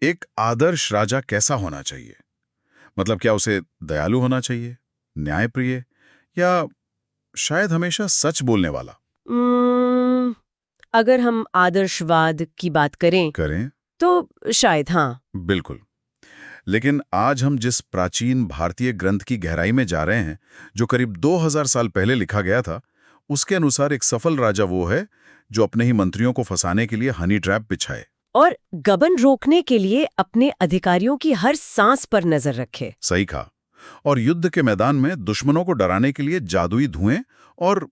एक आदर्श राजा कैसा होना चाहिए? मतलब क्या उसे दयालु होना चाहिए, न्यायप्रिय, या शायद हमेशा सच बोलने वाला? उम्म, अगर हम आदर्शवाद की बात करें करें। तो शायद हाँ। बिल्कुल। लेकिन आज हम जिस प्राचीन भारतीय ग्रंथ की गहराई में जा रहे हैं, जो करीब 2000 साल पहले लिखा गया था, उसके अनुसार एक सफल राजा वो है जो अपने ही मंत्रियों को फंसाने के लिए हनी ट्रैप बिछाए। और गबन रोकने के लिए अपने अधिकारियों की हर सांस पर नजर रखे। सही कहा। और युद्ध के मैदान में दुश्मनों को डराने के लिए जादुई धुएं और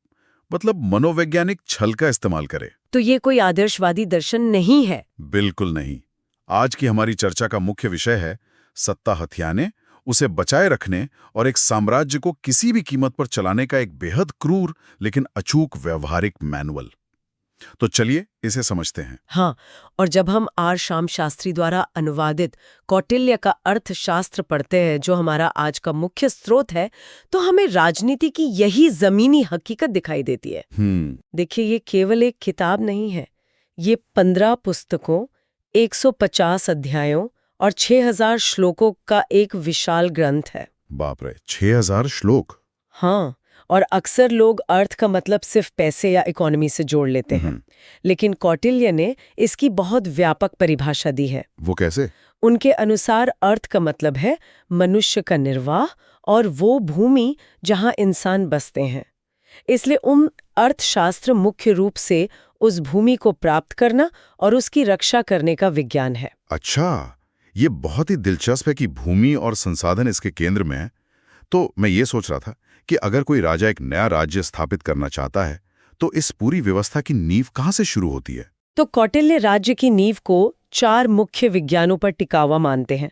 मतलब मनोवैज्ञानिक छल का इस्तेमाल करे। तो ये कोई आदर्शवादी दर्शन नहीं है। बिल्कुल नहीं। आज की हमारी चर्चा का मुख्य विषय है सत्ता हथियाने, उसे बचाए रखने और एक साम्राज्य को किसी भी कीमत पर चलाने का एक बेहद क्रूर लेकिन अचूक व्यवहारिक मैनुअल। तो चलिए इसे समझते हैं। हाँ, और जब हम आर श्याम शास्त्री द्वारा अनुवादित कौटिल्य का अर्थशास्त्र पढ़ते हैं, जो हमारा आज का मुख्य स्रोत है, तो हमें राजनीति की यही जमीनी हकीकत दिखाई देती है। देखिए, ये केवल एक किताब नहीं है। ये 15 पुस्तकों, 150 अध्यायों और 6000 श्लोकों का एक विशाल ग्रंथ है। बाप रे, 6000 श्लोक! हाँ, और अक्सर लोग अर्थ का मतलब सिर्फ पैसे या इकोनॉमी से जोड़ लेते हैं, लेकिन कौटिल्य ने इसकी बहुत व्यापक परिभाषा दी है। वो कैसे? उनके अनुसार अर्थ का मतलब है मनुष्य का निर्वाह और वो भूमि जहाँ इंसान बसते हैं। इसलिए अर्थशास्त्र मुख्य रूप से उस भूमि को प्राप्त करना और उसकी रक्षा करने का विज्ञान है। अच्छा, ये बहुत ही दिलचस्प है कि भूमि और संसाधन इसके केंद्र में है। तो मैं ये सोच रहा था कि अगर कोई राजा एक नया राज्य स्थापित करना चाहता है, तो इस पूरी व्यवस्था की नींव कहाँ से शुरू होती है? तो कौटिल्य राज्य की नींव को 4 मुख्य विज्ञानों पर टिकावा मानते हैं।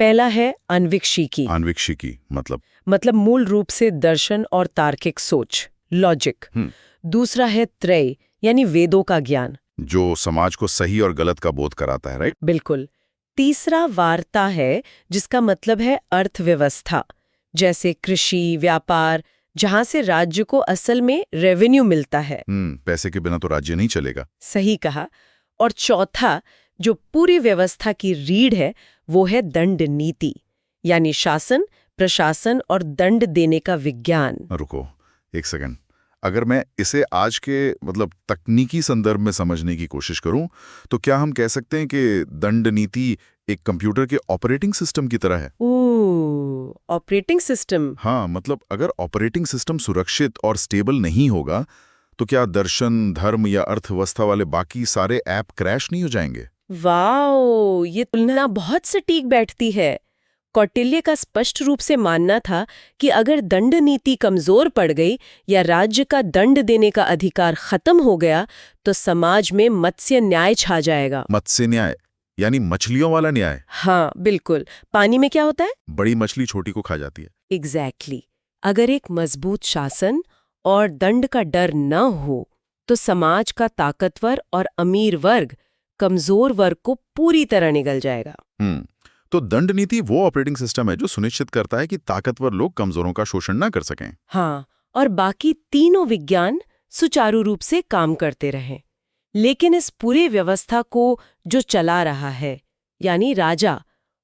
पहला है अन्वीक्षिकी। अन्वीक्षिकी मतलब मूल रूप से दर्शन और तार्किक सोच, लॉजिक। दूसरा है त्रय, यानी वेदों का ज्ञान, जो समाज को सही और गलत का बोध कराता है, राइट? बिल्कुल। तीसरा वार्ता है, जिसका मतलब है अर्थव्यवस्था, जैसे कृषि, व्यापार, जहां से राज्य को असल में रेवेन्यू मिलता है। पैसे के बिना तो राज्य नहीं चलेगा। सही कहा। और चौथा, जो पूरी व्यवस्था की रीढ़ है, वो है दंड नीति, यानी शासन, प्रशासन और दंड देने का विज्ञान। रुको एक सेकंड। अगर मैं इसे आज के तकनीकी संदर्भ में समझने की कोशिश करूं, तो क्या हम कह सकते हैं कि दंड नीति एक कंप्यूटर के ऑपरेटिंग सिस्टम की तरह है? Operating system? हाँ, अगर ऑपरेटिंग सिस्टम सुरक्षित और स्टेबल नहीं होगा, तो क्या दर्शन, धर्म या अर्थव्यवस्था वाले बाकी सारे ऐप क्रैश नहीं हो जाएंगे? वाओ, ये तुलना बहुत सटीक बैठती है। कौटिल्य का स्पष्ट रूप से मानना था कि अगर दंड नीति कमजोर पड़ गई या राज्य का दंड देने का अधिकार खत्म हो गया, तो समाज में मत्स्य न्याय छा जाएगा। मत्स्य न्याय यानी मछलियों वाला न्याय? हाँ, बिल्कुल। पानी में क्या होता है? बड़ी मछली छोटी को खा जाती है। एग्जैक्टली। अगर एक मजबूत शासन और दंड का डर न हो, तो समाज का ताकतवर और अमीर वर्ग कमजोर वर्ग को पूरी तरह निगल जाएगा। तो दंड नीति वो ऑपरेटिंग सिस्टम है जो सुनिश्चित करता है कि ताकतवर लोग कमजोरों का शोषण न कर सकें। हाँ, और बाकी तीनों विज्ञान सुचारू रूप से काम करते रहें। लेकिन इस पूरी व्यवस्था को जो चला रहा है, यानी राजा,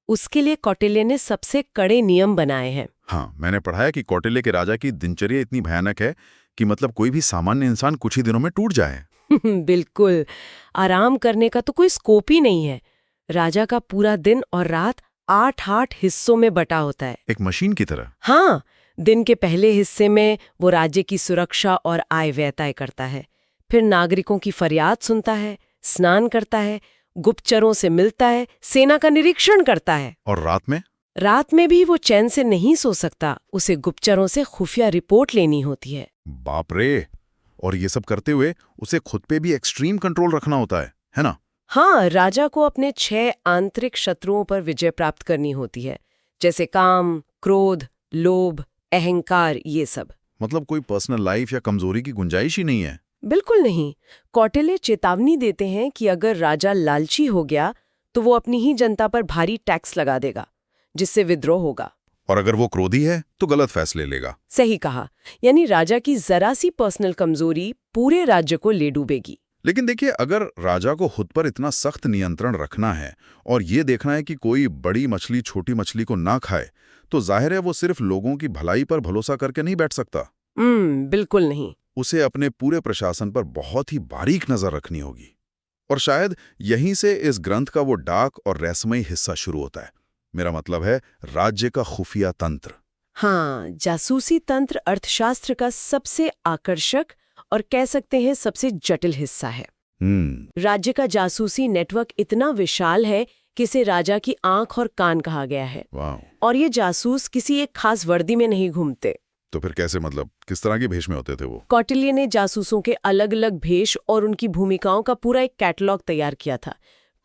उसके लिए कौटिल्य ने सबसे कड़े नियम बनाए हैं। हाँ, मैंने पढ़ा है कि कौटिल्य के राजा की दिनचर्या इतनी भयानक है कि कोई भी सामान्य इंसान कुछ ही दिनों में टूट जाए। बिल्कुल। आराम करने का तो कोई स्कोप ही नहीं है। राजा का पूरा दिन और रात 8-8 हिस्सों में बटा होता है, एक मशीन की तरह। हाँ, दिन के पहले हिस्से में वो राज्य की सुरक्षा और आय व्यय तय करता है, फिर नागरिकों की फरियाद सुनता है, स्नान करता है, गुप्तचरों से मिलता है, सेना का निरीक्षण करता है। और रात में भी वो चैन से नहीं सो सकता, उसे गुप्तचरों से खुफिया रिपोर्ट लेनी होती है। बाप रे! और ये सब करते हुए उसे खुद पे भी एक्सट्रीम कंट्रोल रखना होता है ना? हाँ, राजा को अपने 6 आंतरिक शत्रुओं पर विजय प्राप्त करनी होती है, जैसे काम, क्रोध, लोभ, अहंकार, ये सब। कोई पर्सनल लाइफ या कमजोरी की गुंजाइश ही नहीं है। बिल्कुल नहीं। कौटिल्य चेतावनी देते हैं कि अगर राजा लालची हो गया, तो वो अपनी ही जनता पर भारी टैक्स लगा देगा, जिससे विद्रोह होगा। और अगर वो क्रोधी है तो गलत फैसले लेगा। सही कहा। यानी राजा की जरा सी पर्सनल कमजोरी पूरे राज्य को ले डूबेगी। लेकिन देखिए, अगर राजा को खुद पर इतना सख्त नियंत्रण रखना है और ये देखना है कि कोई बड़ी मछली छोटी मछली को ना खाए, तो जाहिर है वो सिर्फ लोगों की भलाई पर भरोसा करके नहीं बैठ सकता। बिल्कुल नहीं। उसे अपने पूरे प्रशासन पर बहुत ही बारीक नजर रखनी होगी। और शायद यहीं से इस ग्रंथ का वो डार्क और रहस्यमयी हिस्सा शुरू होता है। मेरा मतलब है राज्य का खुफिया तंत्र। हाँ, जासूसी तंत्र अर्थशास्त्र का सबसे आकर्षक और कह सकते हैं सबसे जटिल हिस्सा है। राज्य का जासूसी नेटवर्क इतना विशाल है कि इसे राजा की आंख और कान कहा गया है। वाह। और ये जासूस किसी एक खास वर्दी में नहीं घूमते। तो फिर कैसे, मतलब किस तरह के भेष में होते थे वो? कौटिल्य ने जासूसों के अलग अलग भेष और उनकी भूमिकाओं का पूरा एक कैटलॉग तैयार किया था।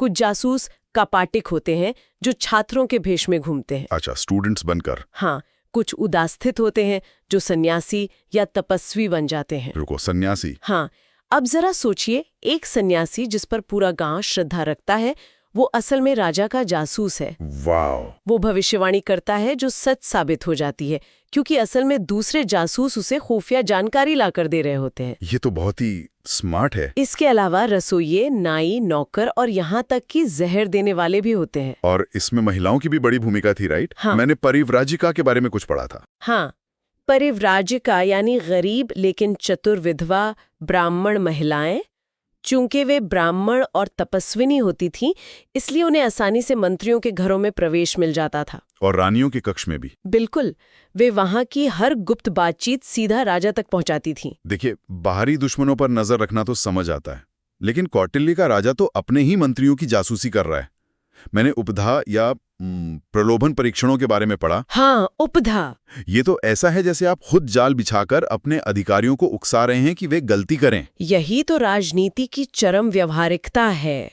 कुछ जासूस कपाटिक होते हैं जो छात्रों के भेष में घूमते हैं। अच्छा, स्टूडेंट्स बनकर। हाँ, कुछ उदास्थित होते हैं जो सन्यासी या तपस्वी बन जाते हैं। रुको, सन्यासी? हाँ, अब जरा सोचिए, एक सन्यासी जिस पर पूरा गांव श्रद्धा रखता है, वो असल में राजा का जासूस है। वाह। वो भविष्यवाणी करता है जो सच साबित हो जाती है, क्योंकि असल में दूसरे जासूस उसे खुफिया जानकारी लाकर दे रहे होते हैं। ये तो बहुत ही स्मार्ट है। इसके अलावा रसोइये, नाई, नौकर और यहाँ तक कि जहर देने वाले भी होते हैं। और इसमें महिलाओं की भी बड़ी भूमिका थी, राइट? हाँ। मैंने परिव्राजिका के बारे में कुछ पढ़ा था। हाँ, परिव्राजिका यानी गरीब लेकिन चतुर विधवा ब्राह्मण महिलाएं। चूंकि वे ब्राह्मण और तपस्विनी होती थीं, इसलिए उन्हें आसानी से मंत्रियों के घरों में प्रवेश मिल जाता था। और रानियों के कक्ष में भी। बिल्कुल, वे वहां की हर गुप्त बातचीत सीधा राजा तक पहुंचाती थीं। देखिए, बाहरी दुश्मनों पर नजर रखना तो समझ आता है, लेकिन कौटिल्य का राजा तो अपने ही मंत्रियों की जासूसी कर रहा है। मैंने उपधा या प्रलोभन परीक्षणों के बारे में पढ़ा। हाँ, उपधा। ये तो ऐसा है जैसे आप खुद जाल बिछाकर अपने अधिकारियों को उकसा रहे हैं कि वे गलती करें। यही तो राजनीति की चरम व्यवहारिकता है।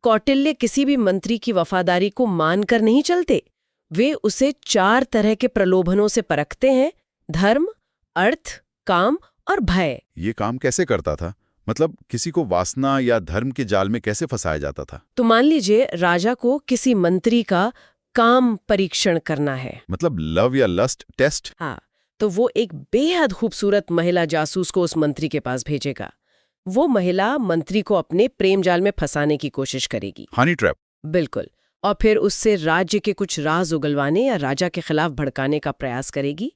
कौटिल्य किसी भी मंत्री की वफादारी को मानकर नहीं चलते। वे उसे 4 तरह के प्रलोभनों से परखते हैं: धर्म, अर्थ, काम और भय। ये काम कैसे करता था? मतलब किसी को वासना या धर्म के जाल में कैसे फंसाया जाता था? तो मान लीजिए राजा को किसी मंत्री का काम परीक्षण करना है। मतलब लव या लस्ट टेस्ट? हाँ, तो वो एक बेहद खूबसूरत महिला जासूस को उस मंत्री के पास भेजेगा। वो महिला मंत्री को अपने प्रेम जाल में फंसाने की कोशिश करेगी। Honey trap? बिल्कुल। और फिर उससे राज्य के कुछ राज उगलवाने या राजा के खिलाफ भड़काने का प्रयास करेगी।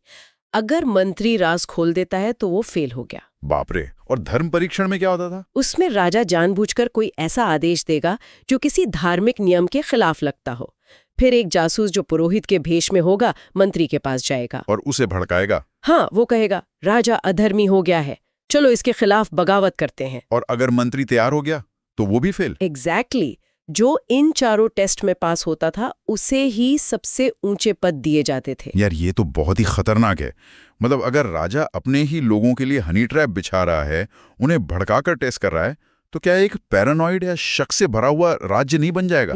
अगर मंत्री राज खोल देता है तो वो फेल हो गया। बाप रे। और धर्म परीक्षण में क्या होता था? उसमें राजा जानबूझकर कोई ऐसा आदेश देगा जो किसी धार्मिक नियम के खिलाफ लगता हो। फिर एक जासूस जो पुरोहित के भेष में होगा मंत्री के पास जाएगा और उसे भड़काएगा। हाँ, वो कहेगा राजा अधर्मी हो गया है, चलो इसके खिलाफ बगावत करते हैं। और अगर मंत्री तैयार हो गया तो वो भी फेल। एग्जैक्टली। जो इन चारों टेस्ट में पास होता था उसे ही सबसे ऊंचे पद दिए जाते थे। यार, ये तो बहुत ही खतरनाक है। मतलब अगर राजा अपने ही लोगों के लिए हनी ट्रैप बिछा रहा है, उन्हें भड़काकर टेस्ट कर रहा है, तो क्या एक पैरानॉइड या शक से भरा हुआ राज्य नहीं बन जाएगा?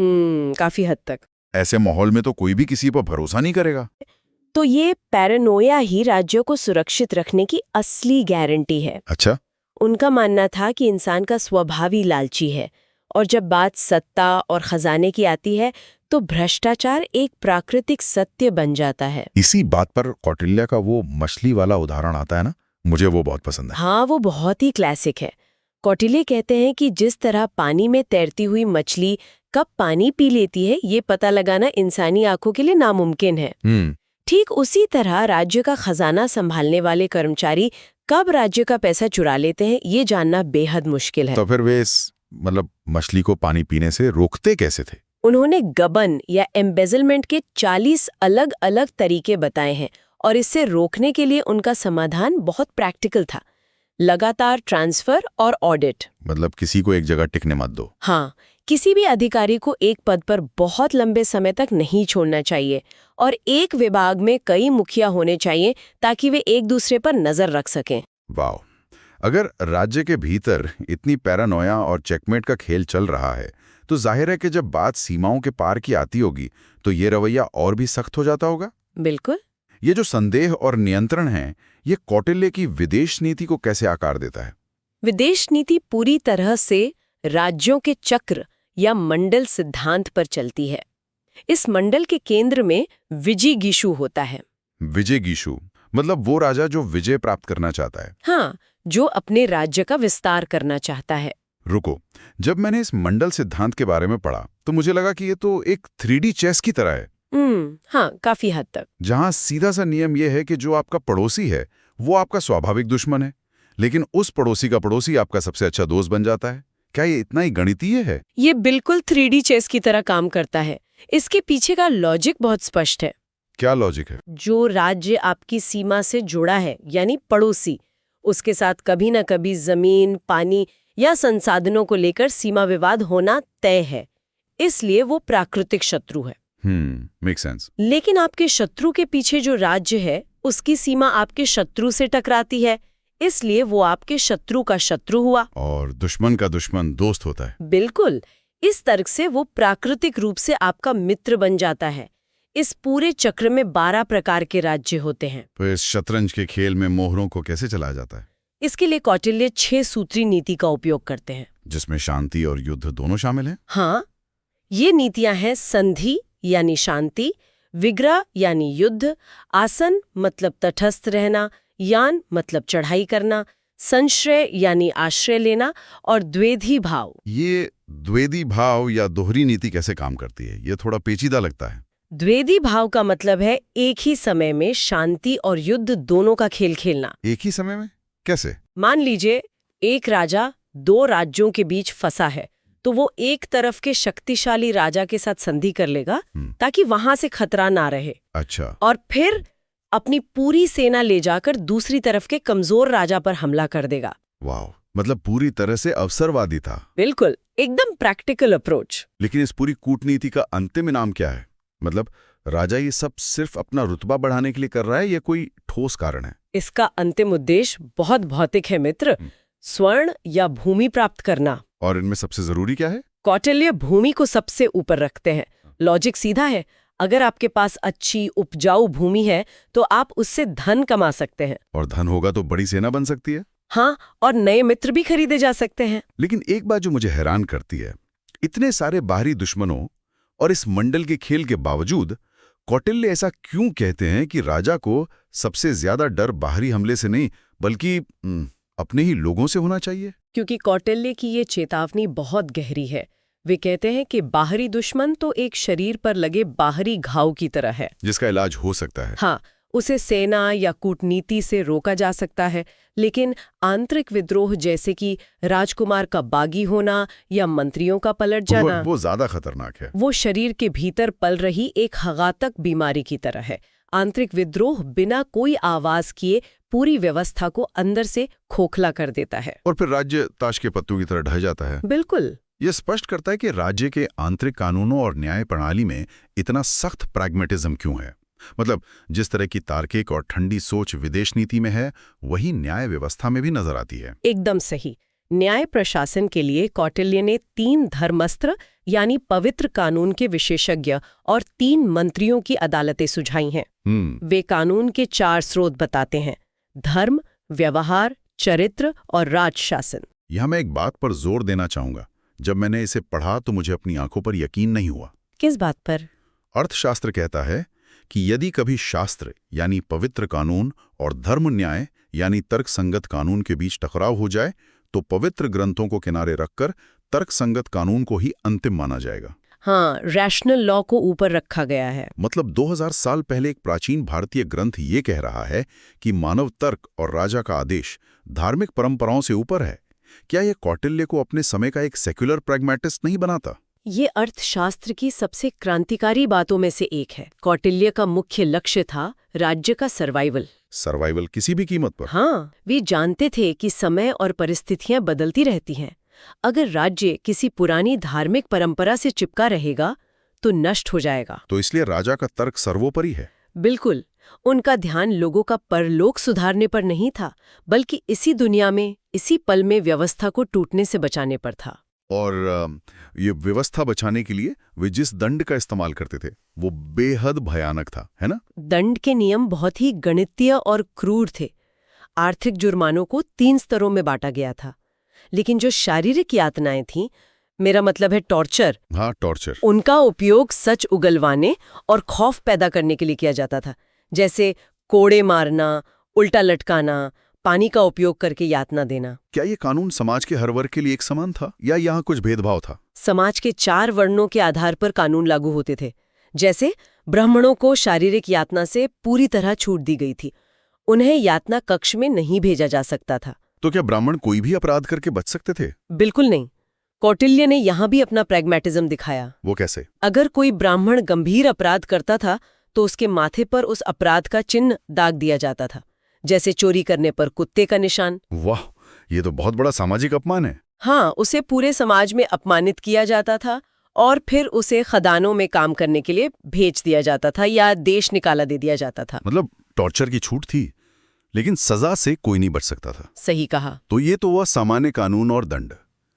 काफी हद तक। ऐसे माहौल में तो कोई भी किसी पर भरोसा नहीं करेगा। तो ये पैरानोया ही राज्यों को सुरक्षित रखने की असली गारंटी है। अच्छा। उनका मानना था कि इंसान का स्वभाव ही लालची है, और जब बात सत्ता और खजाने की आती है तो भ्रष्टाचार एक प्राकृतिक सत्य बन जाता है। इसी बात पर कौटिल्य का वो मछली वाला उदाहरण आता है ना, मुझे वो बहुत पसंद है। हाँ, वो बहुत ही क्लासिक है। कौटिल्य कहते हैं कि जिस तरह पानी में तैरती हुई मछली कब पानी पी लेती है, ये पता लगाना इंसानी आंखों के लिए नामुमकिन है। ठीक उसी तरह राज्य का खजाना संभालने वाले कर्मचारी कब राज्य का पैसा चुरा लेते हैं, ये जानना बेहद मुश्किल है। तो फिर वे मतलब मछली को पानी पीने से रोकते कैसे थे? उन्होंने गबन या एम्बेजलमेंट के 40 अलग अलग तरीके बताए हैं, और इससे रोकने के लिए उनका समाधान बहुत प्रैक्टिकल था: लगातार ट्रांसफर और ऑडिट। मतलब किसी को एक जगह टिकने मत दो। हाँ, किसी भी अधिकारी को एक पद पर बहुत लंबे समय तक नहीं छोड़ना चाहिए, और एक विभाग में कई मुखिया होने चाहिए ताकि वे एक दूसरे पर नजर रख सकें। वाह। अगर राज्य के भीतर इतनी पैरानोया और चेकमेट का खेल चल रहा है, तो जाहिर है कि जब बात सीमाओं के पार की आती होगी तो ये रवैया और भी सख्त हो जाता होगा। बिल्कुल। ये जो संदेह और नियंत्रण है, ये कौटिल्य की विदेश नीति को कैसे आकार देता है? विदेश नीति पूरी तरह से राज्यों के चक्र या मंडल सिद्धांत पर चलती है। इस मंडल के केंद्र में विजिगीषु होता है। विजिगीषु मतलब वो राजा जो विजय प्राप्त करना चाहता है। हाँ, जो अपने राज्य का विस्तार करना चाहता है। रुको, जब मैंने इस मंडल सिद्धांत के बारे में पढ़ा तो मुझे लगा कि ये तो एक 3D चेस की तरह है, हाँ, काफी हद तक। जहां सीधा सा नियम यह है कि जो आपका पड़ोसी है वो आपका स्वाभाविक दुश्मन है, लेकिन उस पड़ोसी का पड़ोसी आपका सबसे अच्छा दोस्त बन जाता है। क्या ये इतना ही गणितीय है? ये बिल्कुल 3D चेस की तरह काम करता है। इसके पीछे का लॉजिक बहुत स्पष्ट है। क्या लॉजिक है? जो राज्य आपकी सीमा से जुड़ा है, यानी पड़ोसी, उसके साथ कभी न कभी जमीन, पानी या संसाधनों को लेकर सीमा विवाद होना तय है। इसलिए वो प्राकृतिक शत्रु है। Make sense. लेकिन आपके शत्रु के पीछे जो राज्य है, उसकी सीमा आपके शत्रु से टकराती है, इसलिए वो आपके शत्रु का शत्रु हुआ। और दुश्मन का दुश्मन दोस्त होता है। बिल्कुल। इस तर्क से वो प्राकृतिक रूप से आपका मित्र बन जाता है। इस पूरे चक्र में 12 प्रकार के राज्य होते हैं। तो इस शतरंज के खेल में मोहरों को कैसे चलाया जाता है? इसके लिए कौटिल्य 6 सूत्री नीति का उपयोग करते हैं, जिसमें शांति और युद्ध दोनों शामिल हैं। हाँ, ये नीतियां हैं संधि यानी शांति, विग्रह यानी युद्ध, आसन मतलब तटस्थ रहना, यान मतलब चढ़ाई करना, संश्रय यानी आश्रय लेना, और द्वेधी भाव। ये द्वेधी भाव या दोहरी नीति कैसे काम करती है? ये थोड़ा पेचीदा लगता है। द्वेधी भाव का मतलब है एक ही समय में शांति और युद्ध दोनों का खेल खेलना। एक ही समय में कैसे? मान लीजिए एक राजा 2 राज्यों के बीच फंसा है, तो वो एक तरफ के शक्तिशाली राजा के साथ संधि कर लेगा ताकि वहां से खतरा ना रहे। अच्छा। और फिर अपनी पूरी सेना ले जाकर दूसरी तरफ के कमजोर राजा पर हमला कर देगा। वाह, मतलब पूरी तरह से अवसरवादी था। बिल्कुल, एकदम प्रैक्टिकल अप्रोच। लेकिन इस पूरी कूटनीति का अंतिम इनाम क्या है? मतलब राजा ये सब सिर्फ अपना रुतबा बढ़ाने के लिए कर रहा है या कोई ठोस कारण है? इसका अंतिम उद्देश्य बहुत भौतिक है मित्र, स्वर्ण या भूमि प्राप्त करना। और इनमें सबसे जरूरी क्या है? कौटिल्य भूमि को सबसे ऊपर रखते हैं। लॉजिक सीधा है, अगर आपके पास अच्छी उपजाऊ भूमि है तो आप उससे धन कमा सकते हैं। और धन होगा तो बड़ी सेना बन सकती है। हाँ, और नए मित्र भी खरीदे जा सकते हैं। लेकिन एक बात जो मुझे हैरान करती है, इतने सारे बाहरी दुश्मनों और इस मंडल के खेल के बावजूद कौटिल्य ऐसा क्यों कहते हैं कि राजा को सबसे ज्यादा डर बाहरी हमले से नहीं बल्कि अपने ही लोगों से होना चाहिए? क्योंकि कौटिल्य की ये चेतावनी बहुत गहरी है। वे कहते हैं कि बाहरी दुश्मन तो एक शरीर पर लगे बाहरी घाव की तरह है, जिसका इलाज हो सकता है। हाँ, उसे सेना या कूटनीति से रोका जा सकता है, लेकिन आंतरिक विद्रोह जैसे कि राजकुमार का बागी होना या मंत्रियों का पलट जाना, वो ज्यादा खतरनाक है। वो शरीर के भीतर पल रही एक घातक बीमारी की तरह है। आंतरिक विद्रोह बिना कोई आवाज किए पूरी व्यवस्था को अंदर से खोखला कर देता है और फिर राज्य ताश के पत्तों की तरह ढह जाता है। बिल्कुल। यह स्पष्ट करता है कि राज्य के आंतरिक कानूनों और न्याय प्रणाली में इतना सख्त प्रैग्मेटिज्म क्यों है। मतलब जिस तरह की तार्किक और ठंडी सोच विदेश नीति में है, वही न्याय व्यवस्था में भी नजर आती है। एकदम सही। न्याय प्रशासन के लिए कौटिल्य ने 3 धर्मस्त्र यानी पवित्र कानून के विशेषज्ञ और 3 मंत्रियों की अदालतें सुझाई हैं। वे कानून के 4 स्रोत बताते हैं: धर्म, व्यवहार, चरित्र और राजशासन। यहां मैं एक बात पर जोर देना चाहूंगा। जब मैंने इसे पढ़ा तो मुझे अपनी आंखों पर यकीन नहीं हुआ। किस बात पर? अर्थशास्त्र कहता है कि यदि कभी शास्त्र यानी पवित्र कानून और धर्म न्याय यानी तर्कसंगत कानून के बीच टकराव हो जाए तो पवित्र ग्रंथों को किनारे रखकर तर्कसंगत कानून को ही अंतिम माना जाएगा। हाँ, रैशनल लॉ को ऊपर रखा गया है। मतलब 2000 साल पहले एक प्राचीन भारतीय ग्रंथ ये कह रहा है कि मानव तर्क और राजा का आदेश धार्मिक परंपराओं से ऊपर है। क्या यह कौटिल्य को अपने समय का एक सेक्युलर प्रैग्मेटिस्ट नहीं बनाता? ये अर्थशास्त्र की सबसे क्रांतिकारी बातों में से एक है। कौटिल्य का मुख्य लक्ष्य था राज्य का सर्वाइवल किसी भी कीमत पर। हाँ, वे जानते थे कि समय और परिस्थितियां बदलती रहती हैं। अगर राज्य किसी पुरानी धार्मिक परंपरा से चिपका रहेगा तो नष्ट हो जाएगा। तो इसलिए राजा का तर्क सर्वोपरि है। बिल्कुल। उनका ध्यान लोगों का परलोक सुधारने पर नहीं था, बल्कि इसी दुनिया में, इसी पल में व्यवस्था को टूटने से बचाने पर था। और ये व्यवस्था बचाने के लिए वे जिस दंड का इस्तेमाल करते थे वो बेहद भयानक था, है ना? दंड के नियम बहुत ही गणितीय और क्रूर थे। आर्थिक जुर्मानों को 3 स्तरों में बांटा गया था, लेकिन जो शारीरिक यातनाएं थीं, मेरा मतलब है टॉर्चर, हाँ टॉर्चर, उनका उपयोग सच उगलवाने और खौफ पैदा करने के लिए किया जाता था। जैसे कोड़े मारना, उल्टा लटकाना, पानी का उपयोग करके यातना देना। क्या ये कानून समाज के हर वर्ग के लिए एक समान था या यहाँ कुछ भेदभाव था? समाज के 4 वर्णों के आधार पर कानून लागू होते थे। जैसे ब्राह्मणों को शारीरिक यातना से पूरी तरह छूट दी गई थी। उन्हें यातना कक्ष में नहीं भेजा जा सकता था। तो क्या ब्राह्मण कोई भी अपराध करके बच सकते थे? बिल्कुल नहीं। कौटिल्य ने यहाँ भी अपना प्रैग्मैटिज्म दिखाया। वो कैसे? अगर कोई ब्राह्मण गंभीर अपराध करता था तो उसके माथे पर उस अपराध का चिन्ह दाग दिया जाता था, जैसे चोरी करने पर कुत्ते का निशान। वाह, ये तो बहुत बड़ा सामाजिक अपमान है। हाँ, उसे पूरे समाज में अपमानित किया जाता था और फिर उसे खदानों में काम करने के लिए भेज दिया जाता था या देश निकाला दे दिया जाता था। मतलब टॉर्चर की छूट थी, लेकिन सजा से कोई नहीं बच सकता था। सही कहा। तो ये तो हुआ सामान्य कानून और दंड।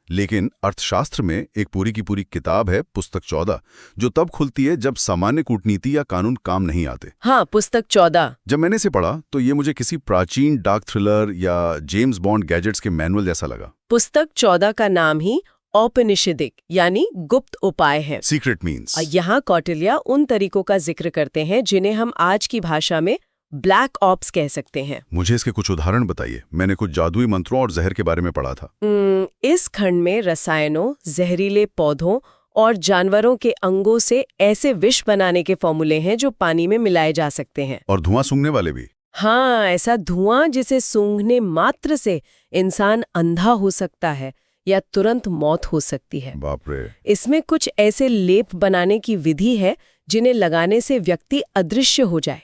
लेकिन अर्थशास्त्र में एक पूरी की पूरी किताब है, पुस्तक 14, जो तब खुलती है जब सामान्य कूटनीति या कानून काम नहीं आते। हाँ, पुस्तक 14। जब मैंने इसे पढ़ा तो ये मुझे किसी प्राचीन डार्क थ्रिलर या जेम्स बॉन्ड गैजेट्स के मैनुअल जैसा लगा। पुस्तक 14 का नाम ही औपनिषदिक यानी गुप्त उपाय है। Secret means. यहाँ कौटिल्य उन तरीकों का जिक्र करते हैं जिन्हें हम आज की भाषा में ब्लैक ऑप्स कह सकते हैं। मुझे इसके कुछ उदाहरण बताइए। मैंने कुछ जादुई मंत्रों और जहर के बारे में पढ़ा था। इस खंड में रसायनों, जहरीले पौधों और जानवरों के अंगों से ऐसे विष बनाने के फॉर्मूले हैं जो पानी में मिलाए जा सकते हैं। और धुआं सूंघने वाले भी। हाँ, ऐसा धुआं जिसे सूंघने मात्र से इंसान अंधा हो सकता है या तुरंत मौत हो सकती है। बाप रे। इसमें कुछ ऐसे लेप बनाने की विधि है जिन्हें लगाने से व्यक्ति अदृश्य हो जाए,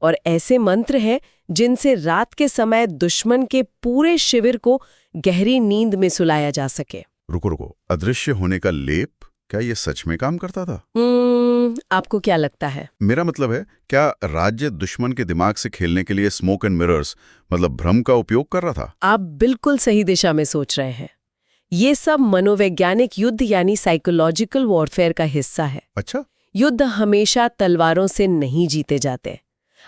और ऐसे मंत्र हैं जिनसे रात के समय दुश्मन के पूरे शिविर को गहरी नींद में सुलाया जा सके। रुको, अदृश्य होने का लेप, क्या ये सच में काम करता था? आपको क्या लगता है? मेरा मतलब है, क्या राज्य दुश्मन के दिमाग से खेलने के लिए स्मोक एंड मिरर्स मतलब भ्रम का उपयोग कर रहा था? आप बिल्कुल सही दिशा में सोच रहे हैं। ये सब मनोवैज्ञानिक युद्ध यानी साइकोलॉजिकल वॉरफेयर का हिस्सा है। अच्छा। युद्ध हमेशा तलवारों से नहीं जीते जाते।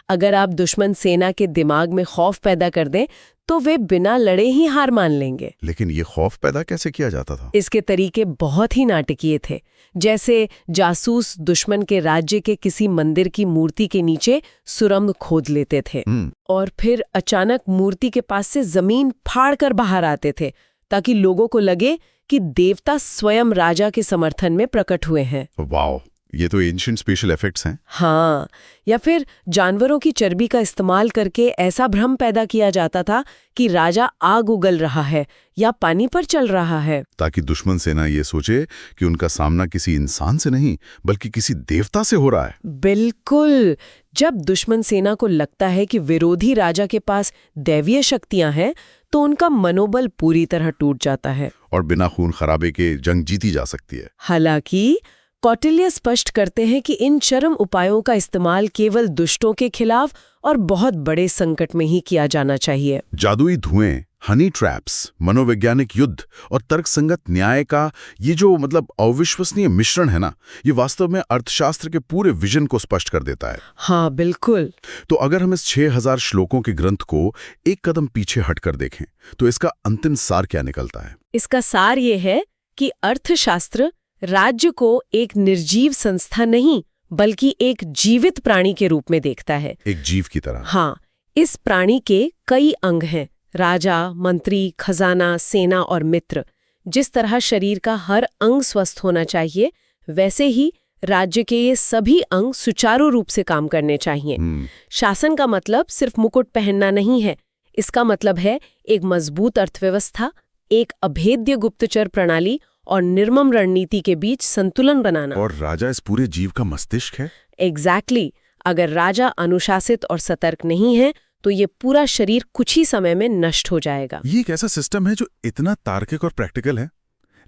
अगर आप दुश्मन सेना के दिमाग में खौफ पैदा कर दें तो वे बिना लड़े ही हार मान लेंगे। लेकिन ये खौफ पैदा कैसे किया जाता था? इसके तरीके बहुत ही नाटकीय थे। जैसे जासूस दुश्मन के राज्य के किसी मंदिर की मूर्ति के नीचे सुरंग खोद लेते थे और फिर अचानक मूर्ति के पास से जमीन फाड़कर बाहर आते थे ताकि लोगों को लगे कि देवता स्वयं राजा के समर्थन में प्रकट हुए हैं। वाओ, ये तो एंशिएंट स्पेशल इफेक्ट्स हैं। हाँ, या फिर जानवरों की चर्बी का इस्तेमाल करके ऐसा भ्रम पैदा किया जाता था कि राजा आग उगल रहा है या पानी पर चल रहा है, ताकि दुश्मन सेना ये सोचे कि उनका सामना किसी इंसान से नहीं बल्कि किसी देवता से हो रहा है। बिल्कुल। जब दुश्मन सेना को लगता है कि विरोधी राजा के पास दैवीय शक्तियां हैं तो उनका मनोबल पूरी तरह टूट जाता है और बिना खून खराबे के जंग जीती जा सकती है। हालांकि कौटिल्य स्पष्ट करते हैं कि इन चरम उपायों का इस्तेमाल केवल दुष्टों के खिलाफ और बहुत बड़े संकट में ही किया जाना चाहिए। जादुई धुएं, हनी ट्रैप्स, मनोवैज्ञानिक युद्ध और तर्कसंगत न्याय का ये जो मतलब अविश्वसनीय मिश्रण है ना, ये वास्तव में अर्थशास्त्र के पूरे विजन को स्पष्ट कर देता है। हाँ, बिल्कुल। तो अगर हम इस 6000 श्लोकों के ग्रंथ को एक कदम पीछे हटकर देखें तो इसका अंतिम सार क्या निकलता है? इसका सार ये है कि अर्थशास्त्र राज्य को एक निर्जीव संस्था नहीं बल्कि एक जीवित प्राणी के रूप में देखता है। एक जीव की तरह। हाँ, इस प्राणी के कई अंग हैं, राजा, मंत्री, खजाना, सेना और मित्र। जिस तरह शरीर का हर अंग स्वस्थ होना चाहिए, वैसे ही राज्य के ये सभी अंग सुचारू रूप से काम करने चाहिए। शासन का मतलब सिर्फ मुकुट पहनना नहीं है। इसका मतलब है एक मजबूत अर्थव्यवस्था, एक अभेद्य गुप्तचर प्रणाली और निर्मम रणनीति के बीच संतुलन बनाना। और राजा इस पूरे जीव का मस्तिष्क है। एग्जैक्टली। अगर राजा अनुशासित और सतर्क नहीं है तो ये पूरा शरीर कुछ ही समय में नष्ट हो जाएगा। ये एक ऐसा सिस्टम है जो इतना तार्किक और प्रैक्टिकल है,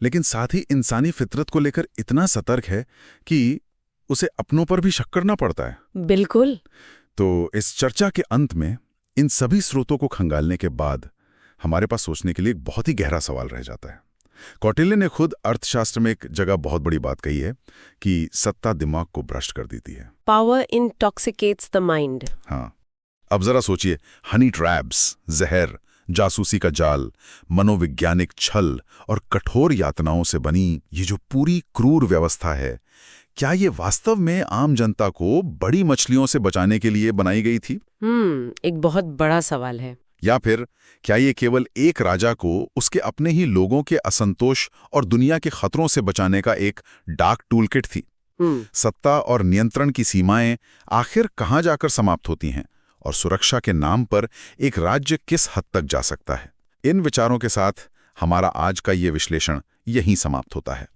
लेकिन साथ ही इंसानी फितरत को लेकर इतना सतर्क है कि उसे अपनों पर भी शक करना पड़ता है। बिल्कुल। तो इस चर्चा के अंत में इन सभी स्रोतों को खंगालने के बाद हमारे पास सोचने के लिए एक बहुत ही गहरा सवाल रह जाता है। कौटिल्य ने खुद अर्थशास्त्र में एक जगह बहुत बड़ी बात कही है कि सत्ता दिमाग को भ्रष्ट कर देती है। Power intoxicates the mind. हाँ, अब जरा सोचिए, हनी ट्रैप्स, जहर, जासूसी का जाल, मनोवैज्ञानिक छल और कठोर यातनाओं से बनी ये जो पूरी क्रूर व्यवस्था है, क्या ये वास्तव में आम जनता को बड़ी मछलियों से बचाने के लिए बनाई गई थी? एक बहुत बड़ा सवाल है। या फिर क्या ये केवल एक राजा को उसके अपने ही लोगों के असंतोष और दुनिया के खतरों से बचाने का एक डार्क टूलकिट थी? सत्ता और नियंत्रण की सीमाएं आखिर कहाँ जाकर समाप्त होती हैं, और सुरक्षा के नाम पर एक राज्य किस हद तक जा सकता है? इन विचारों के साथ हमारा आज का ये विश्लेषण यहीं समाप्त होता है।